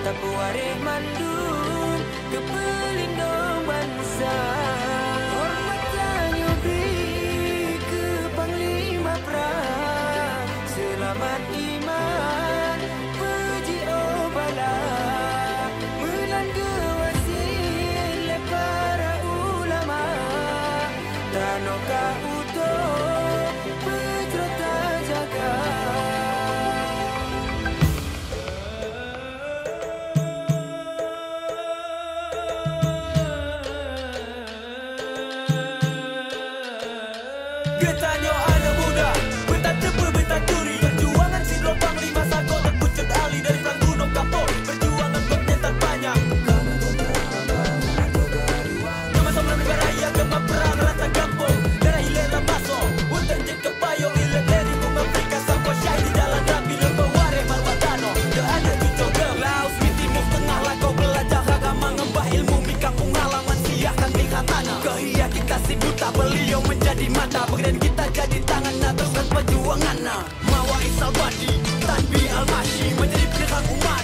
Tapuareh mandung ke pelindung bangsa. Hormatan yo beri ke Panglima Perang. Selamat iman puji obala. Melanda wasil le para ulama. Tanoka utuh petrota jaga. Getanyo anak muda, bentar tepe bentar turi. Perjuangan si blok Panglima Sako terpucut alih dari perang gunung kapol. Perjuangan bernyata banyak. Nama sombong negara raya gemar perang rata kampung. Darah hilela baso, hutan jet kepayo ilet dari bunga Afrika. Sampo syai di jalan rapi lembah wareh marwatano. Dia ada cucok Laos di timur tengah lah kau belajar agama ngembah ilmu di kampung halaman siahkan lihat tanah. Kehiya dikasih buta beliau menjadi mata. Bagian kita jadi tangan teruskan perjuangan. Mawa Isal Badi, Tanbi Al-Mashi menjadi penerang umat.